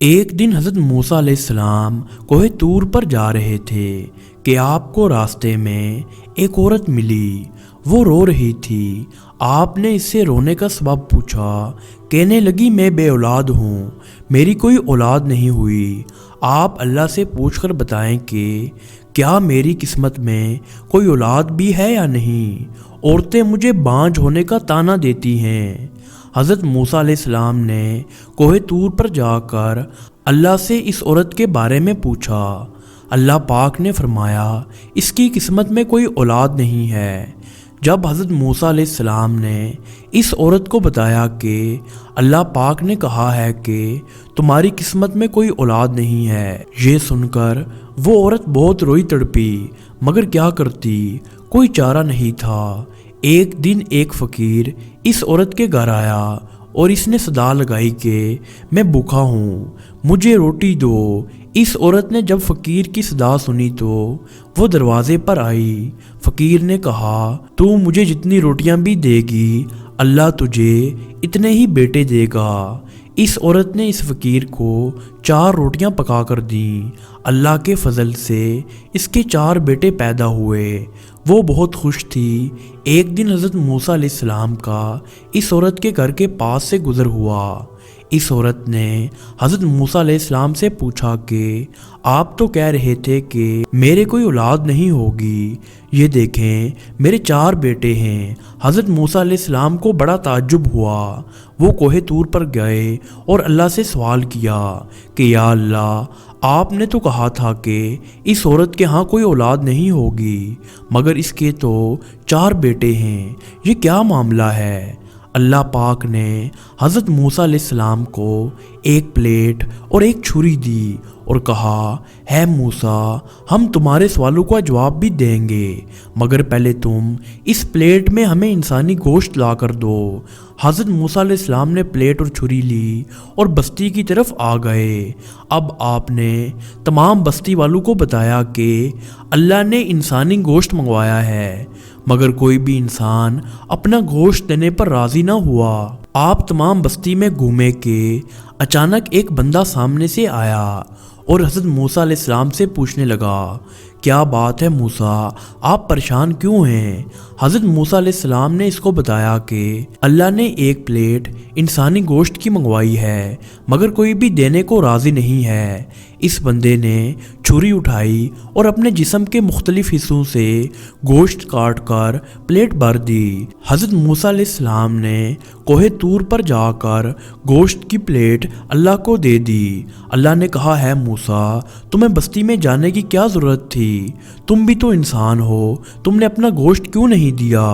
ایک دن حضرت موسیٰ علیہ السلام کوہ طور پر جا رہے تھے کہ آپ کو راستے میں ایک عورت ملی۔ وہ رو رہی تھی۔ آپ نے اس سے رونے کا سبب پوچھا۔ کہنے لگی میں بے اولاد ہوں، میری کوئی اولاد نہیں ہوئی۔ آپ اللہ سے پوچھ کر بتائیں کہ کیا میری قسمت میں کوئی اولاد بھی ہے یا نہیں؟ عورتیں مجھے بانجھ ہونے کا طعنہ دیتی ہیں۔ حضرت موسیٰ علیہ السلام نے کوہ طور پر جا کر اللہ سے اس عورت کے بارے میں پوچھا۔ اللہ پاک نے فرمایا اس کی قسمت میں کوئی اولاد نہیں ہے۔ جب حضرت موسیٰ علیہ السلام نے اس عورت کو بتایا کہ اللہ پاک نے کہا ہے کہ تمہاری قسمت میں کوئی اولاد نہیں ہے، یہ سن کر وہ عورت بہت روئی تڑپی، مگر کیا کرتی، کوئی چارہ نہیں تھا۔ ایک دن ایک فقیر اس عورت کے گھر آیا اور اس نے صدا لگائی کہ میں بھوکا ہوں، مجھے روٹی دو۔ اس عورت نے جب فقیر کی صدا سنی تو وہ دروازے پر آئی۔ فقیر نے کہا تو مجھے جتنی روٹیاں بھی دے گی اللہ تجھے اتنے ہی بیٹے دے گا۔ اس عورت نے اس فقیر کو 4 روٹیاں پکا کر دیں۔ اللہ کے فضل سے اس کے 4 بیٹے پیدا ہوئے۔ وہ بہت خوش تھی۔ ایک دن حضرت موسیٰ علیہ السلام کا اس عورت کے گھر کے پاس سے گزر ہوا۔ اس عورت نے حضرت موسیٰ علیہ السلام سے پوچھا کہ آپ تو کہہ رہے تھے کہ میرے کوئی اولاد نہیں ہوگی، یہ دیکھیں میرے 4 بیٹے ہیں۔ حضرت موسیٰ علیہ السلام کو بڑا تعجب ہوا۔ وہ کوہ طور پر گئے اور اللہ سے سوال کیا کہ یا اللہ، آپ نے تو کہا تھا کہ اس عورت کے ہاں کوئی اولاد نہیں ہوگی، مگر اس کے تو 4 بیٹے ہیں، یہ کیا معاملہ ہے؟ اللہ پاک نے حضرت موسیٰ علیہ السلام کو ایک پلیٹ اور ایک چھری دی اور کہا ہے موسیٰ، ہم تمہارے سوالوں کا جواب بھی دیں گے، مگر پہلے تم اس پلیٹ میں ہمیں انسانی گوشت لا کر دو۔ حضرت موسیٰ علیہ السلام نے پلیٹ اور چھری لی اور بستی کی طرف آ گئے۔ اب آپ نے تمام بستی والوں کو بتایا کہ اللہ نے انسانی گوشت منگوایا ہے، مگر کوئی بھی انسان اپنا گوشت دینے پر راضی نہ ہوا۔ آپ تمام بستی میں گھومے کہ اچانک ایک بندہ سامنے سے آیا اور حضرت موسیٰ علیہ السلام سے پوچھنے لگا کیا بات ہے موسیٰ، آپ پریشان کیوں ہیں؟ حضرت موسیٰ علیہ السلام نے اس کو بتایا کہ اللہ نے ایک پلیٹ انسانی گوشت کی منگوائی ہے، مگر کوئی بھی دینے کو راضی نہیں ہے۔ اس بندے نے چھری اٹھائی اور اپنے جسم کے مختلف حصوں سے گوشت کاٹ کر پلیٹ بھر دی۔ حضرت موسیٰ علیہ السلام نے کوہ طور پر جا کر گوشت کی پلیٹ اللہ کو دے دی۔ اللہ نے کہا ہے موسیٰ، تمہیں بستی میں جانے کی کیا ضرورت تھی؟ تم بھی تو انسان ہو، تم نے اپنا گوشت کیوں نہیں دیا؟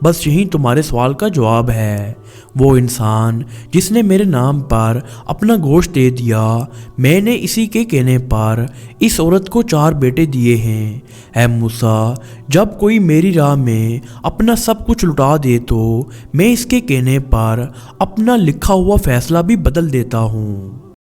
بس یہی تمہارے سوال کا جواب ہے۔ وہ انسان جس نے میرے نام پر اپنا گوشت دے دیا، میں نے اسی کے کہنے پر اس عورت کو 4 بیٹے دیے ہیں۔ اے موسیٰ، جب کوئی میری راہ میں اپنا سب کچھ لٹا دے تو میں اس کے کہنے پر اپنا لکھا ہوا فیصلہ بھی بدل دیتا ہوں۔